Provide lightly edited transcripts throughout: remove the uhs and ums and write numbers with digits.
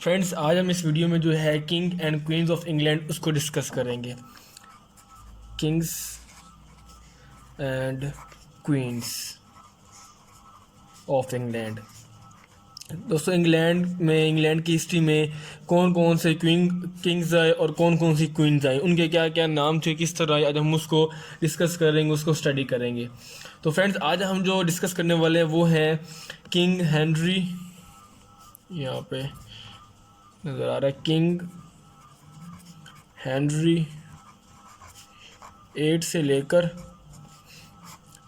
Friends, आज हम इस वीडियो में जो है king and queen's of England उसको डिस्कस करेंगे। Kings and queen's of England. दोस्तों, इंग्लैंड की हिस्ट्री में कौन कौन से किंग्स आए और कौन कौन सी क्वींस आई, उनके क्या क्या नाम थे, किस तरह आए, आज हम उसको डिस्कस करेंगे, उसको स्टडी करेंगे। तो फ्रेंड्स, आज हम जो डिस्कस करने वाले हैं वो हैं किंग हेनरी। यहाँ पे नज़र आ रहा है किंग हेनरी 8 से लेकर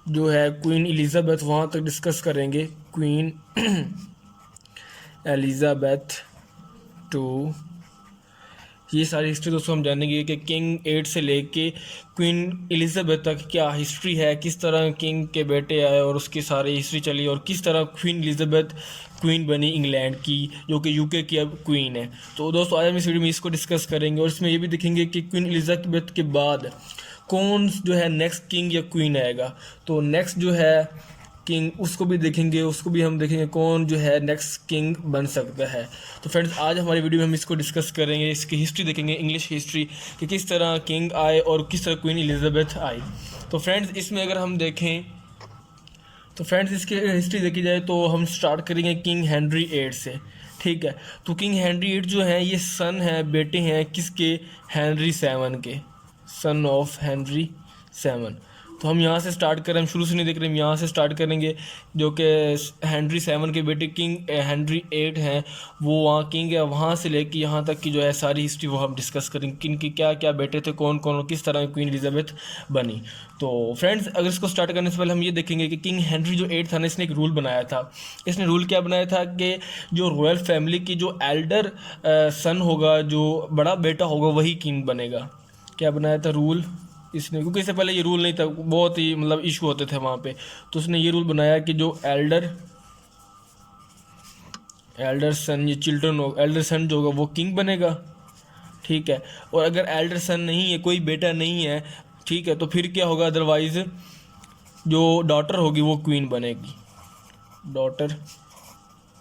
जो है क्वीन एलिज़ाबेथ, वहाँ तक डिस्कस करेंगे। क्वीन एलिज़ाबेथ 2, ये सारी हिस्ट्री दोस्तों हम जानेंगे कि किंग 8 से लेके क्वीन एलिज़ाबेथ तक क्या हिस्ट्री है, किस तरह किंग के बेटे आए और उसकी सारी हिस्ट्री चली, और किस तरह क्वीन एलिज़ाबेथ क्वीन बनी इंग्लैंड की, जो कि यूके की अब क्वीन है। तो दोस्तों, आज हम इस वीडियो में इसको डिस्कस करेंगे और इसमें ये भी देखेंगे कि क्वीन एलिज़ाबेथ के बाद कौन जो है नेक्स्ट किंग या क्वीन आएगा। तो नेक्स्ट जो है किंग, उसको भी देखेंगे, उसको भी हम देखेंगे कौन जो है नेक्स्ट किंग बन सकता है। तो फ्रेंड्स, आज हमारी वीडियो में हम इसको डिस्कस करेंगे, इसकी हिस्ट्री देखेंगे, इंग्लिश हिस्ट्री, कि किस तरह किंग आए और किस तरह क्वीन एलिज़ाबेथ आई। तो फ्रेंड्स, इसमें अगर हम देखें तो फ्रेंड्स इसकी हिस्ट्री देखी जाए तो हम स्टार्ट करेंगे किंग हेनरी 8 से। ठीक है, तो किंग हेनरी 8 जो है ये सन है, बेटे हैं किसके, हेनरी 7 के, सन ऑफ हेनरी 7। तो हम यहाँ से स्टार्ट करें, हम शुरू से नहीं देख रहे, हम यहाँ से स्टार्ट करेंगे, जो कि हेनरी 7 के बेटे किंग हेनरी 8 हैं, वो वहाँ किंग है, वहाँ से लेके यहाँ तक की जो है सारी हिस्ट्री वो हम डिस्कस करेंगे, किन की क्या क्या बेटे थे, कौन कौन किस तरह क्वीन एलिज़ाबेथ बनी। तो फ्रेंड्स, अगर इसको स्टार्ट करने से पहले हम ये देखेंगे कि किंग हेनरी जो 8 था ना, इसने एक रूल बनाया था। इसने रूल क्या बनाया था कि जो रॉयल फैमिली की जो एल्डर सन होगा, जो बड़ा बेटा होगा, वही किंग बनेगा। क्या बनाया था रूल इसने, क्योंकि इससे पहले ये रूल नहीं था, बहुत ही मतलब इशू होते थे वहाँ पे। तो उसने ये रूल बनाया कि जो एल्डर सन, ये चिल्ड्रन हो, एल्डर सन जो होगा वो किंग बनेगा। ठीक है, और अगर एल्डर सन नहीं है, कोई बेटा नहीं है, ठीक है, तो फिर क्या होगा, अदरवाइज जो डॉटर होगी वो क्वीन बनेगी, डॉटर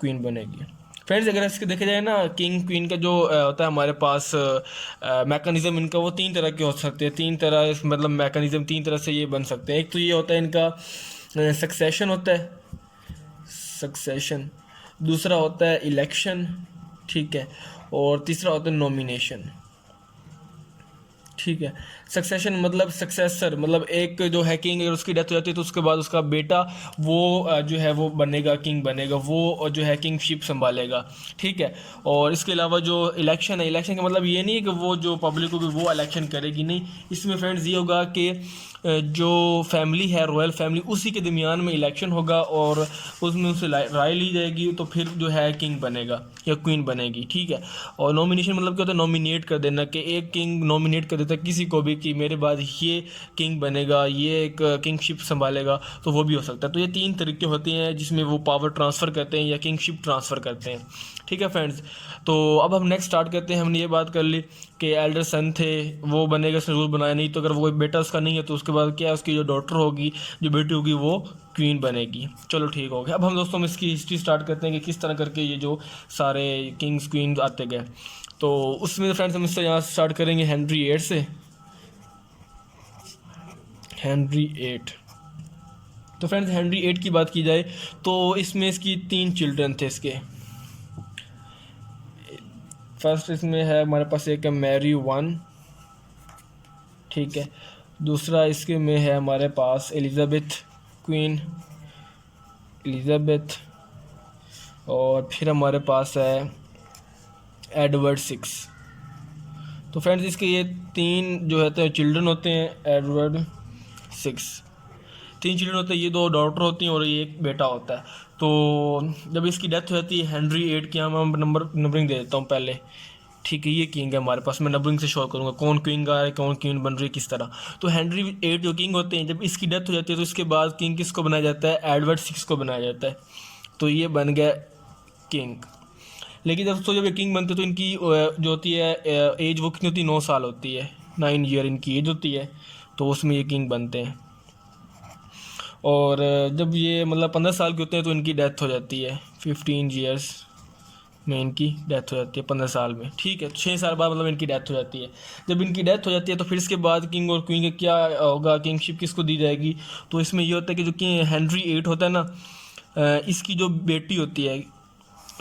क्वीन बनेगी। फ्रेंड्स, अगर इसके देखा जाए ना, किंग क्वीन का जो होता है हमारे पास मैकेनिज़्म इनका, वो 3 तरह के हो सकते हैं। 3 तरह मतलब मैकेनिज़्म 3 तरह से ये बन सकते हैं। एक तो ये होता है इनका सक्सेशन होता है, सक्सेशन। दूसरा होता है इलेक्शन, ठीक है, और तीसरा होता है नॉमिनेशन। ठीक है, सक्सेशन मतलब सक्सेसर, मतलब एक जो है किंग, अगर उसकी डेथ हो जाती है तो उसके बाद उसका बेटा वो जो है वो बनेगा, किंग बनेगा, वो जो है किंगशिप संभालेगा। ठीक है, और इसके अलावा जो इलेक्शन है, इलेक्शन का मतलब ये नहीं है कि वो जो पब्लिक होगी वो इलेक्शन करेगी, नहीं। इसमें फ्रेंड्स ये होगा कि जो फैमिली है, रॉयल फैमिली, उसी के दरमियान में इलेक्शन होगा और उसमें उससे राय ली जाएगी, तो फिर जो है किंग बनेगा या क्वीन बनेगी। ठीक है, और नॉमिनेशन मतलब क्या होता है, नॉमिनेट कर देना, कि एक किंग नॉमिनेट कर देता है किसी को भी कि मेरे बाद ये किंग बनेगा, ये एक किंगशिप संभालेगा, तो वो भी हो सकता है। तो ये 3 तरीके होते हैं जिसमें वो पावर ट्रांसफ़र करते हैं या किंगशिप ट्रांसफ़र करते हैं। ठीक है फ्रेंड्स, तो अब हम नेक्स्ट स्टार्ट करते हैं। हमने ये बात कर ली कि एल्डर सन थे, वो बनेगा, उसने रूल बनाया, नहीं तो अगर वो कोई बेटा उसका नहीं है तो उसके बाद क्या है, उसकी जो डॉटर होगी, जो बेटी होगी, वो क्वीन बनेगी। चलो ठीक हो गया। अब हम दोस्तों इसकी हिस्ट्री स्टार्ट करते हैं कि किस तरह करके ये जो सारे किंग्स क्वीन आते गए। तो उसमें फ्रेंड्स हम इससे यहाँ स्टार्ट करेंगे हेनरी 8 से। हेनरी 8, तो फ्रेंड्स हेनरी 8 की बात की जाए तो इसमें इसकी 3 चिल्ड्रन थे इसके। फर्स्ट इसमें है हमारे पास एक है मैरी 1, ठीक है। दूसरा इसके में है हमारे पास एलिज़ाबेथ क्वीन, एलिज़ाबेथ, और फिर हमारे पास है एडवर्ड 6। तो फ्रेंड्स इसके ये 3 जो है तो चिल्ड्रन होते हैं, एडवर्ड 6, 3 चिल्ड्रन होते हैं, ये 2 डॉटर होती हैं और ये एक बेटा होता है। तो जब इसकी डेथ हो जाती है हेनरी 8 की, हम नंबरिंग दे देता हूँ पहले। ठीक है, ये किंग है हमारे पास, मैं नंबरिंग से शो करूँगा कौन किंग आ रहा है, कौन किंग बन रही है, किस तरह। तो हेनरी 8 जो किंग होते हैं, जब इसकी डेथ हो जाती है तो इसके बाद किंग किसको बनाया जाता है, एडवर्ड 6 को बनाया जाता है। तो ये बन गया किंग। लेकिन दोस्तों जब ये किंग बनते तो इनकी जो होती है एज, वो कितनी होती है, 9 साल होती है, 9 ईयर इनकी एज होती है। तो उसमें ये किंग बनते हैं। और जब ये मतलब 15 साल के होते हैं तो इनकी डेथ हो जाती है, 15 ईयर्स में इनकी डेथ हो जाती है 15 साल में, ठीक है। 6 साल बाद मतलब इनकी डेथ हो जाती है। जब इनकी डेथ हो जाती है तो फिर इसके बाद किंग और क्वीन का क्या होगा, किंगशिप किसको दी जाएगी। तो इसमें ये होता है कि जो कि हेनरी 8 होता है ना, इसकी जो बेटी होती है,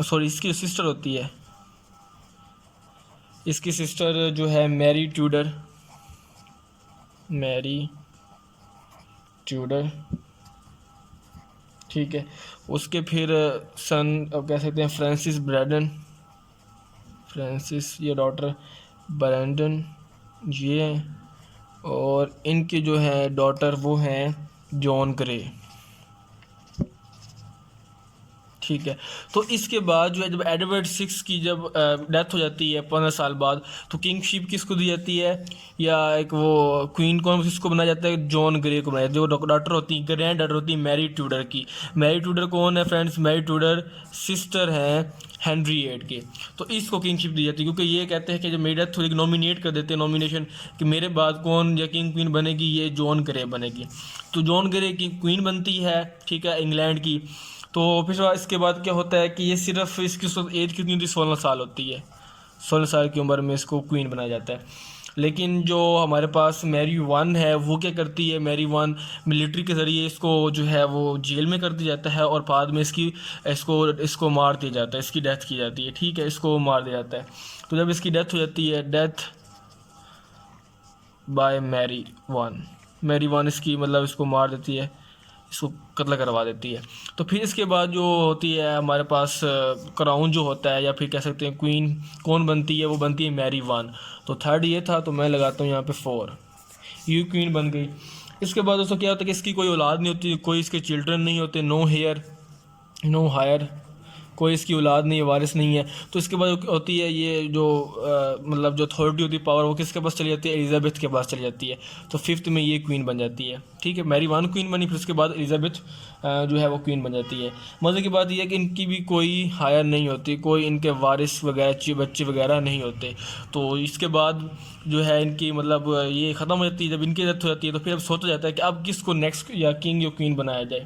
सॉरी इसकी जो सिस्टर होती है, इसकी सिस्टर जो है मैरी ट्यूडर, मैरी ट्यूडर, ठीक है। उसके फिर सन कह सकते हैं फ्रांसिस ब्रैडन, फ्रांसिस, ये डॉटर ब्रैंडन, ये हैं। और इनके जो है डॉटर वो हैं जॉन ग्रे, ठीक है। तो इसके बाद जो है जब एडवर्ड 6 की जब डेथ हो जाती है 15 साल बाद, तो किंगशिप किसको दी जाती है, या एक वो क्वीन कौन किसको बनाया जाता है, जॉन ग्रे को बनाया, जो डॉटर होती है, ग्रैंड डॉटर होती है मैरी ट्यूडर की। मैरी ट्यूडर कौन है फ्रेंड्स, मैरी ट्यूडर सिस्टर हैं हेनरी 8 के। तो इसको किंगशिप दी जाती है, क्योंकि ये कहते हैं कि जब मेरी डेथ होगी नॉमिनेट कर देते हैं, नॉमिनेशन कि मेरे बाद कौन या किंग क्वीन बनेगी, ये जॉन ग्रे बनेगी। तो जॉन ग्रे की क्वीन बनती है, ठीक है, इंग्लैंड की। तो फिर इसके बाद क्या होता है कि ये सिर्फ इसकी एज कितनी होती है, 16 साल होती है। 16 साल की उम्र में इसको क्वीन बनाया जाता है। लेकिन जो हमारे पास मैरी 1 है वो क्या करती है, मैरी 1 मिलिट्री के ज़रिए इसको जो है वो जेल में कर दिया जाता है, और बाद में इसको मार दिया जाता है, इसकी डेथ की जाती है, ठीक है, इसको मार दिया जाता है। तो जब इसकी डेथ हो जाती है, डेथ बाय मैरी 1 इसकी मतलब इसको मार देती है, इसको कत्ल करवा देती है। तो फिर इसके बाद जो होती है हमारे पास क्राउन जो होता है, या फिर कह सकते हैं क्वीन कौन बनती है, वो बनती है मैरी 1। तो थर्ड ये था, तो मैं लगाता हूँ यहाँ पे 4, ये क्वीन बन गई। इसके बाद दोस्तों क्या होता है कि इसकी कोई औलाद नहीं होती, कोई इसके चिल्ड्रन नहीं होते, नो हेयर नो हायर, कोई इसकी औलाद नहीं है, वारिस नहीं है। तो इसके बाद होती है ये जो मतलब जो अथॉरिटी होती है, पावर, वो किसके पास चली जाती है, एलिजाबेथ के पास चली जाती है। तो 5th में ये क्वीन बन जाती है, ठीक है। मैरी 1 क्वीन बनी, फिर उसके बाद एलिजाबेथ जो है वो क्वीन बन जाती है। मज़े की बात यह है कि इनकी भी कोई हायर नहीं होती, कोई इनके वारिस वगैरह बच्चे वगैरह नहीं होते। तो इसके बाद जो है इनकी मतलब ये ख़त्म हो जाती है। जब इनकी डेथ हो जाती है तो फिर अब सोचा जाता है कि अब किसको नेक्स्ट या किंग या क्वीन बनाया जाए।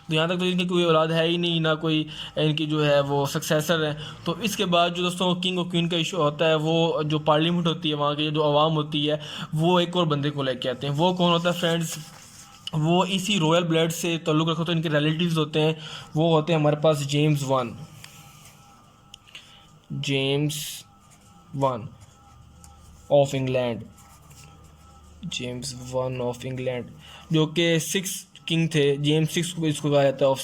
तो यहाँ तक तो इनकी कोई औलाद है ही नहीं, ना कोई इनकी जो है वो सक्सेसर है। तो इसके बाद जो दोस्तों किंग और क्वीन का इशू होता है, वो जो पार्लियामेंट होती है, वहाँ की जो आवाम होती है, वो एक और बंदे को लेके आते हैं। वो कौन होता है फ्रेंड्स, वो इसी रॉयल ब्लड से ताल्लुक़ रखते हैं, इनके रिलेटिव्स होते हैं। वो होते हैं हमारे पास James 1 of England, James 1 of England, जो कि 6 किंग थे। जेम्स 6 को इसको कहा जाता है ऑफ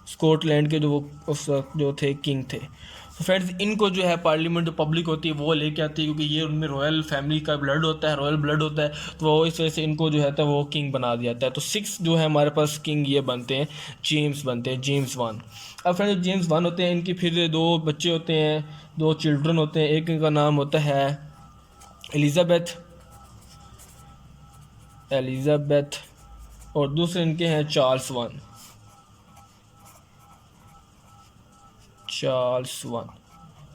स्कॉटलैंड के जो उस वक्त जो थे किंग थे। तो फ्रेंड्स इनको जो है पार्लियामेंट जो पब्लिक होती है वो लेके आती है, क्योंकि ये उनमें रॉयल फैमिली का ब्लड होता है, रॉयल ब्लड होता है। तो वो इस वजह से इनको जो है तो वो किंग बना दिया जाता है। तो 6 जो है हमारे पास किंग ये बनते हैं, जेम्स 1। अब फ्रेंड्स जेम्स 1 होते हैं, इनकी फिर 2 बच्चे होते हैं, 2 चिल्ड्रन होते हैं। एक इनका नाम होता है एलिजाबेथ, और दूसरे इनके हैं चार्ल्स 1,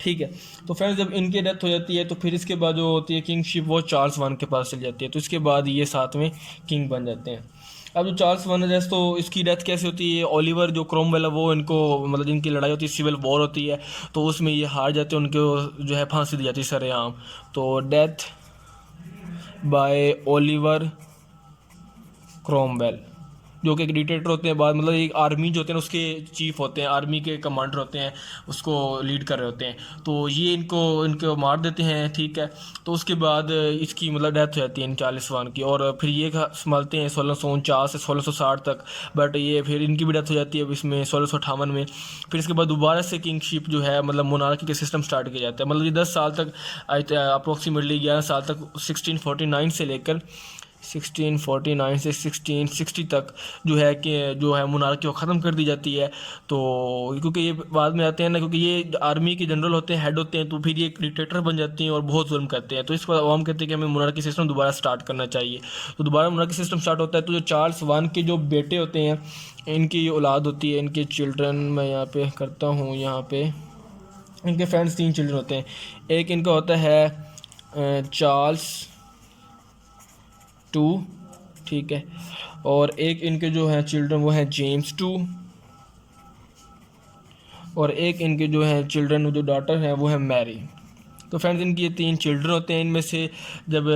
ठीक है। तो फ्रेंड्स जब इनकी डेथ हो जाती है तो फिर इसके बाद जो होती है किंगशिप, वो चार्ल्स 1 के पास चली जाती है। तो इसके बाद ये साथ में किंग बन जाते हैं। अब जो चार्ल्स 1 है तो इसकी डेथ कैसे होती है, ओलिवर जो क्रोमवेल है वो इनको मतलब जिनकी लड़ाई होती है, सिविल वॉर होती है, तो उसमें ये हार जाते हैं, उनको जो है फांसी दी जाती है सरेआम। तो डेथ बाय ओलिवर क्रोमवेल, जो कि एक डिक्टेटर होते हैं, बाद मतलब एक आर्मी जो होते हैं उसके चीफ होते हैं, आर्मी के कमांडर होते हैं, उसको लीड कर रहे होते हैं। तो ये इनको मार देते हैं, ठीक है। तो उसके बाद इसकी मतलब डेथ हो जाती है इन चार्ल्स 1 की, और फिर ये संभालते हैं 1649 से 1660 तक। बट ये फिर इनकी भी डेथ हो जाती है इसमें 1658 में। फिर इसके बाद दोबारा से किंगशिप जो है मतलब मोनार्की के सिस्टम स्टार्ट किया जाता है। मतलब ये 10 साल तक, अप्रोक्सीमेटली 11 साल तक, 1649 से लेकर 1649 से 1660 तक जो है कि जो है मोनार्की को ख़त्म कर दी जाती है। तो क्योंकि ये बाद में आते हैं ना, क्योंकि ये आर्मी के जनरल होते हैं, हेड होते हैं, तो फिर ये एक डिक्टेटर बन जाते हैं और बहुत जुल्म करते हैं। तो इस पर आवाम कहते हैं कि हमें मोनार्की सिस्टम दोबारा स्टार्ट करना चाहिए। तो दोबारा मोनार्की सिस्टम स्टार्ट होता है। तो जो चार्ल्स 1 के जो बेटे होते हैं, इनकी औलाद होती है, इनके चिल्ड्रन मैं यहाँ पे करता हूँ, यहाँ पे इनके फ्रेंड्स 3 चिल्ड्रन होते हैं। एक इनका होता है चार्ल्स 2, ठीक है, और एक इनके जो हैं चिल्ड्रन वो हैं जेम्स 2, और एक इनके जो हैं चिल्ड्रन, जो डॉटर है वो है मैरी। तो फ्रेंड्स इनकी ये 3 चिल्ड्रन होते हैं। इनमें से जब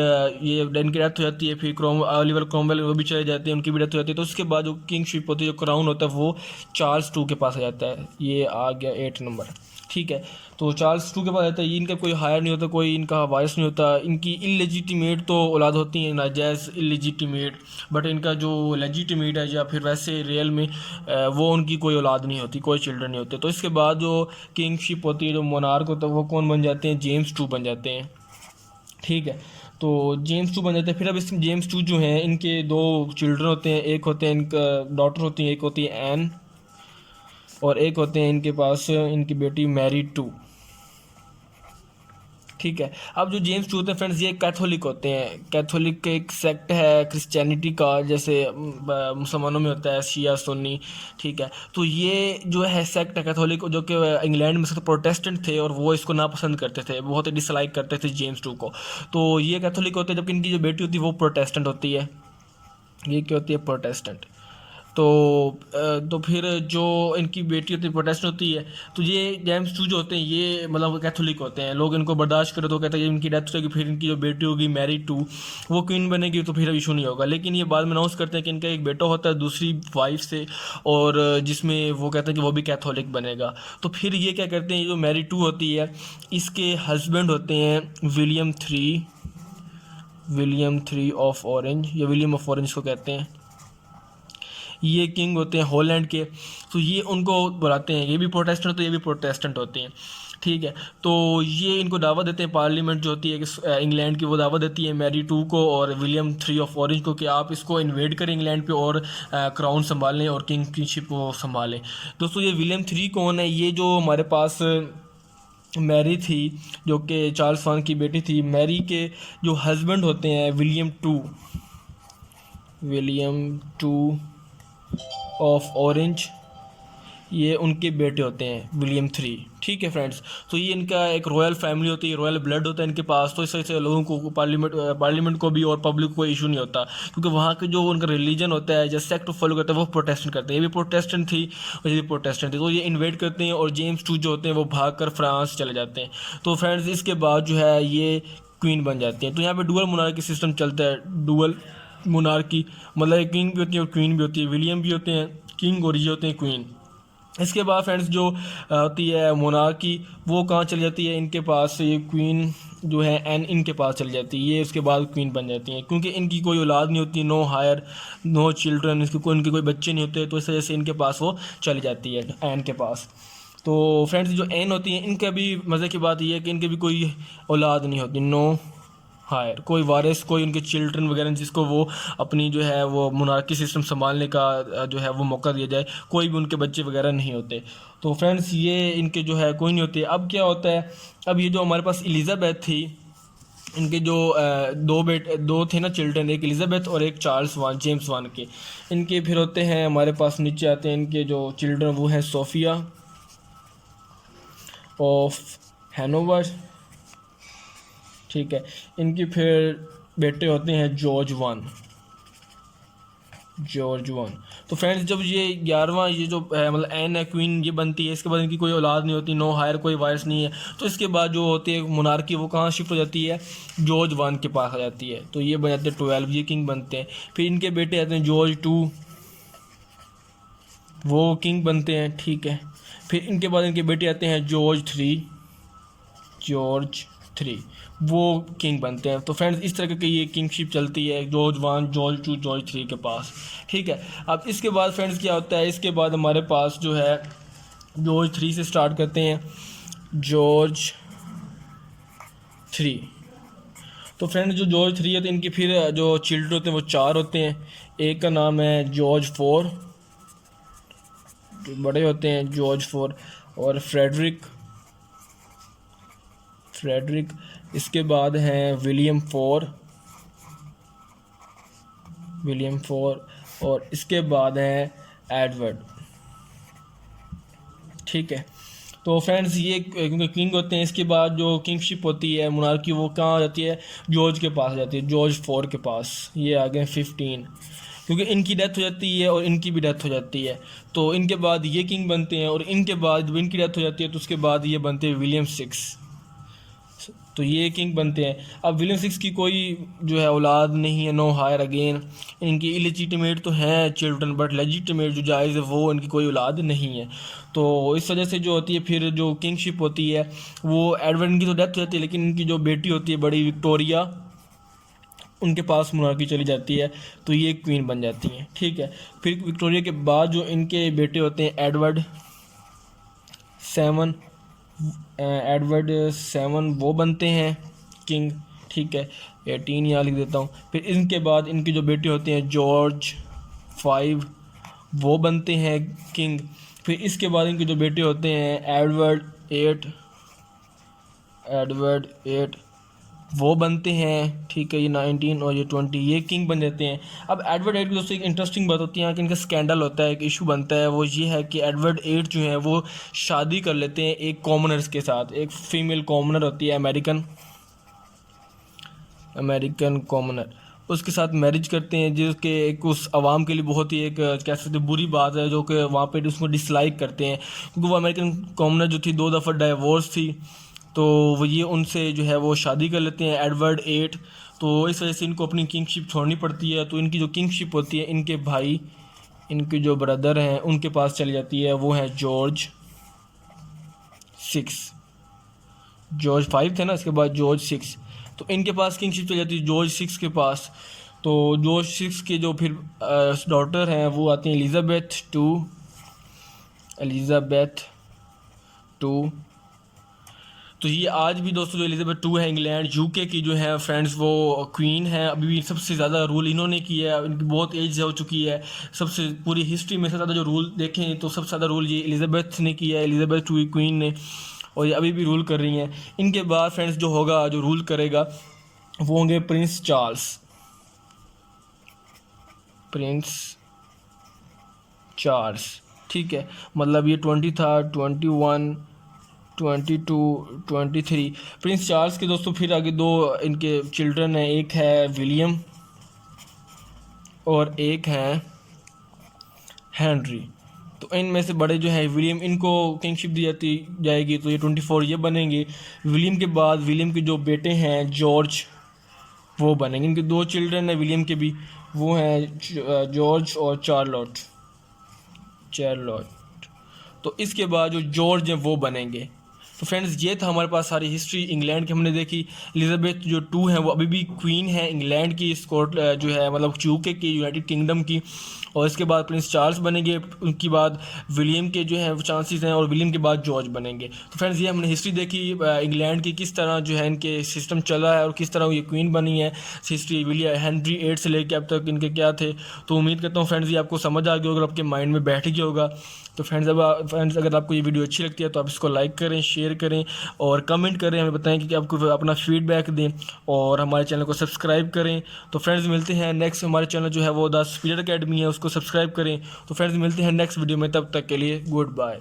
ये इनकी डेथ हो जाती है, फिर ओलिवर क्रॉमवेल वो भी चले जाते हैं, उनकी भी डेथ हो जाती है। तो उसके बाद जो किंगशिप होती है, जो क्राउन होता है, वो चार्ल्स टू के पास आ जाता है। ये आ गया 8 नंबर, ठीक है। तो चार्ल्स टू के पास आता है। ये इनका कोई हायर नहीं होता, कोई इनका वारिस नहीं होता। इनकी इलेजिटिमेट तो औलाद होती है, नाजायज़ इलेजिटिमेट, बट इनका जो लेजिटिमेट है या फिर वैसे रियल में वो उनकी कोई औलाद नहीं होती, कोई चिल्ड्रन नहीं होते। तो इसके बाद जो किंगशिप होती है, जो मोनार्क होता है, वो कौन बन जाते हैं? जेम्स टू बन जाते हैं, ठीक है। तो जेम्स टू बन जाते हैं। फिर अब इस जेम्स टू जो हैं, इनके 2 चिल्ड्रन होते हैं। एक होते हैं इनका डॉटर होती है, एक होती है एन, और एक होते हैं इनके पास इनकी बेटी मैरी टू, ठीक है। अब जो जेम्स टू होते हैं फ्रेंड्स, ये कैथोलिक होते हैं। कैथोलिक का एक सेक्ट है क्रिश्चियनिटी का, जैसे मुसलमानों में होता है शिया सुन्नी, ठीक है। तो ये जो है सेक्ट है कैथोलिक, जो कि इंग्लैंड में से प्रोटेस्टेंट थे और वो इसको नापसंद करते थे, बहुत ही डिसलाइक करते थे जेम्स टू को। तो ये कैथोलिक होते हैं, जबकि इनकी जो बेटी होती है वो प्रोटेस्टेंट होती है। ये क्या होती है? प्रोटेस्टेंट। तो फिर जो इनकी बेटी होती है प्रोटेस्टेंट होती है। तो ये जेम्स टू जो होते हैं, ये मतलब कैथोलिक होते हैं। लोग इनको बर्दाश्त करो तो कहते हैं इनकी डेथ होगी, फिर इनकी जो बेटी होगी मैरी टू, वो क्वीन बनेगी, तो फिर इशू नहीं होगा। लेकिन ये बाद में अनाउंस करते हैं कि इनका एक बेटा होता है दूसरी वाइफ से, और जिसमें वो कहते हैं कि वो भी कैथोलिक बनेगा। तो फिर ये क्या करते हैं, ये जो मैरी टू होती है, इसके हस्बैंड होते हैं विलियम थ्री ऑफ ऑरेंज, या विलियम ऑफ ऑरेंज को कहते हैं। ये किंग होते हैं हॉलैंड के। तो ये उनको बुलाते हैं, ये भी प्रोटेस्टेंट, तो ये भी प्रोटेस्टेंट होते हैं, ठीक है। तो ये इनको दावत देते हैं, पार्लियामेंट जो होती है कि इंग्लैंड की, वो दावत देती है मैरी टू को और विलियम थ्री ऑफ ऑरेंज को कि आप इसको इन्वेड करें इंग्लैंड पे और क्राउन संभालें और किंगशिप को संभालें। दोस्तों ये विलियम थ्री कौन है? ये जो हमारे पास मैरी थी, जो कि चार्ल्स वन की बेटी थी, मैरी के जो हस्बैंड होते हैं विलियम टू ऑफ ऑरेंज, ये उनके बेटे होते हैं विलियम थ्री, ठीक है फ्रेंड्स। तो ये इनका एक रॉयल फैमिली होती है, रॉयल ब्लड होता है इनके पास। तो इस वजह से लोगों को पार्लियामेंट को भी और पब्लिक को कोई इशू नहीं होता, क्योंकि वहाँ के जो उनका रिलीजन होता है, जो सेक्ट फॉलो करते हैं, वो प्रोटेस्टेंट करते हैं। ये भी प्रोटेस्टेंट थी और ये भी प्रोटेस्टेंट थी। तो ये इन्वेट करते हैं और जेम्स टू जो होते हैं वो भाग कर फ्रांस चले जाते हैं। तो फ्रेंड्स इसके बाद जो है ये क्वीन बन जाती है। तो यहाँ पर डुअल मोनार्की सिस्टम चलता है। डुअल मोनार्की मतलब एक किंग भी होती है और क्वीन भी होती है। विलियम भी होते हैं किंग और ये होते हैं क्वीन। इसके बाद फ्रेंड्स जो होती है मोनार्की, वो कहाँ चली जाती है? इनके पास ये क्वीन जो है एन इनके पास चली जाती है। ये उसके बाद क्वीन बन जाती हैं, क्योंकि इनकी कोई औलाद नहीं होती, नो हायर नो चिल्ड्रन, इनके कोई बच्चे नहीं होते। तो इस वजह से इनके पास वो चली जाती है एन के पास। तो फ्रेंड्स जो एन होती हैं, इनका भी मज़े की बात यह है कि इनके भी कोई औलाद नहीं होती, नो हायर, कोई वारिस, कोई उनके चिल्ड्रन वगैरह जिसको वो अपनी जो है वो मोनार्की सिस्टम संभालने का जो है वो मौका दिया जाए, कोई भी उनके बच्चे वगैरह नहीं होते। तो फ्रेंड्स ये इनके जो है कोई नहीं होते। अब क्या होता है, अब ये जो हमारे पास एलिज़ाबेथ थी, इनके जो दो थे ना चिल्ड्रन, एक एलिज़ाबेथ और एक जेम्स वन के। इनके फिर होते हैं हमारे पास नीचे आते हैं इनके जो चिल्ड्रन, वो हैं सोफिया ऑफ हैनोवर, ठीक है। इनकी फिर बेटे होते हैं जॉर्ज वन। तो फ्रेंड्स जब ये 11वां ये जो मतलब एन है क्वीन ये बनती है, इसके बाद इनकी कोई औलाद नहीं होती, नो हायर, कोई वारिस नहीं है। तो इसके बाद जो होती है मोनार्की, वो कहाँ शिफ्ट हो जाती है? जॉर्ज वन के पास आ जाती है। तो ये बन जाते हैं 12, ये किंग बनते हैं। फिर इनके बेटे आते हैं जॉर्ज टू, वो किंग बनते हैं, ठीक है। फिर इनके बाद इनके बेटे आते हैं जॉर्ज थ्री, वो किंग बनते हैं। तो फ्रेंड्स इस तरह की ये किंगशिप चलती है George one, George two, George three के पास, ठीक है। अब इसके बाद फ्रेंड्स क्या होता है, इसके बाद हमारे पास जो है जॉर्ज थ्री से स्टार्ट करते हैं, जॉर्ज थ्री। तो फ्रेंड्स जो जॉर्ज थ्री है, तो इनकी फिर जो चिल्ड्रन होते हैं वो 4 होते हैं। एक का नाम है जॉर्ज 4, जो बड़े होते हैं जॉर्ज 4, और फ्रेडरिक। इसके बाद हैं विलियम 4, और इसके बाद है एडवर्ड, ठीक है। तो फ्रेंड्स ये क्योंकि किंग होते हैं, इसके बाद जो किंगशिप होती है मोनार्की, वो कहाँ आ जाती है? जॉर्ज के पास आ जाती है, जॉर्ज 4 के पास। ये आ गए 15। क्योंकि इनकी डेथ हो जाती है और इनकी भी डेथ हो जाती है, तो इनके बाद ये किंग बनते हैं, और इनके बाद जब इनकी डेथ हो जाती है तो उसके बाद ये बनते हैं विलियम सिक्स, तो ये किंग बनते हैं। अब विलियम सिक्स की कोई जो है औलाद नहीं है, नो हायर अगेन, इनकी इलेजिटिमेट तो हैं चिल्ड्रन, बट लेजिटिमेट जो जायज़ है वो इनकी कोई औलाद नहीं है। तो इस वजह से जो होती है फिर जो किंगशिप होती है वो एडवर्ड, इनकी तो डेथ हो जाती है, लेकिन इनकी जो बेटी होती है बड़ी विक्टोरिया, उनके पास मोनार्की चली जाती है, तो ये क्वीन बन जाती हैं। ठीक है, फिर विक्टोरिया के बाद जो इनके बेटे होते हैं एडवर्ड 7, एडवर्ड 7 वो बनते हैं किंग। ठीक है, 18 यहाँ लिख देता हूँ। फिर इनके बाद इनके जो बेटे होते हैं जॉर्ज 5 वो बनते हैं किंग। फिर इसके बाद इनके जो बेटे होते हैं एडवर्ड 8 वो बनते हैं। ठीक है, ये 19 और ये 20 ये किंग बन जाते हैं। अब एडवर्ड 8 की दोस्तों एक इंटरेस्टिंग बात होती है कि इनका स्कैंडल होता है, एक इशू बनता है, वो ये है कि एडवर्ड 8 जो है वो शादी कर लेते हैं एक कॉमनर्स के साथ, एक फीमेल कॉमनर होती है अमेरिकन कॉमनर, उसके साथ मैरिज करते हैं, जिसके एक उस आवाम के लिए बहुत ही एक कह सकते बुरी बात है, जो कि वहाँ पे उसको डिसलाइक करते हैं, क्योंकि वो अमेरिकन कॉमनर जो थी 2 दफ़ा डाइवोर्स थी, तो वो ये उनसे जो है वो शादी कर लेते हैं एडवर्ड 8, तो इस वजह से इनको अपनी किंगशिप छोड़नी पड़ती है। तो इनकी जो किंगशिप होती है इनके भाई, इनके जो ब्रदर हैं उनके पास चली जाती है, वो है जॉर्ज 6, जॉर्ज 5 थे ना, इसके बाद जॉर्ज 6, तो इनके पास किंगशिप चली जाती है जॉर्ज 6 के पास। तो जॉर्ज 6 के जो फिर डॉटर हैं वो आती हैं एलिज़ाबेथ 2। तो ये आज भी दोस्तों जो एलिज़ाबेथ 2 है इंग्लैंड यूके की जो है फ्रेंड्स, वो क्वीन है, अभी भी सबसे ज़्यादा रूल इन्होंने किया है, इनकी बहुत एज हो चुकी है, सबसे पूरी हिस्ट्री में सबसे ज़्यादा जो रूल देखें तो सबसे ज़्यादा रूल ये एलिज़ाबेथ ने किया है, एलिज़ाबेथ 2 क्वीन ने, और ये अभी भी रूल कर रही हैं। इनके बाद फ्रेंड्स जो होगा, जो रूल करेगा वो होंगे प्रिंस चार्ल्स। ठीक है, मतलब ये 20 था, 21, 22, 23 प्रिंस चार्ल्स के दोस्तों। फिर आगे 2 इनके चिल्ड्रन हैं, एक है विलियम और एक है हेनरी। तो इनमें से बड़े जो है विलियम, इनको किंगशिप दी जाएगी, तो ये 24 ये बनेंगे। विलियम के बाद विलियम के जो बेटे हैं जॉर्ज वो बनेंगे, इनके 2 चिल्ड्रन हैं विलियम के भी, वो हैं जॉर्ज और चार्लोट। तो इसके बाद जो जॉर्ज हैं वो बनेंगे। तो फ्रेंड्स ये था हमारे पास सारी हिस्ट्री इंग्लैंड की हमने देखी। एलिज़ाबेथ जो 2 है वो अभी भी क्वीन है इंग्लैंड की, जो है मतलब यूके की, यूनाइटेड किंगडम की। और इसके बाद प्रिंस चार्ल्स बनेंगे, उनके बाद विलियम के जो है वो चांसेस हैं, और विलियम के बाद जॉर्ज बनेंगे। तो फ्रेंड्स ये हमने हिस्ट्री देखी इंग्लैंड की, किस तरह जो है इनके सिस्टम चला है और किस तरह ये क्वीन बनी है। हिस्ट्री विलियम हेनरी 8 से लेकर अब तक इनके क्या थे। तो उम्मीद करता हूँ फ्रेंड्स ये आपको समझ आ गया होगा, आपके माइंड में बैठ गया होगा। तो फ्रेंड्स अगर आपको ये वीडियो अच्छी लगती है तो आप इसको लाइक करें, शेयर करें और कमेंट करें, हमें बताएं कि आपको अपना फीडबैक दें, और हमारे चैनल को सब्सक्राइब करें। तो फ्रेंड्स मिलते हैं नेक्स्ट, हमारे चैनल जो है वो द स्पिरिट अकेडमी है, उसको सब्सक्राइब करें। तो फ्रेंड्स मिलते हैं नेक्स्ट वीडियो में, तब तक के लिए गुड बाय।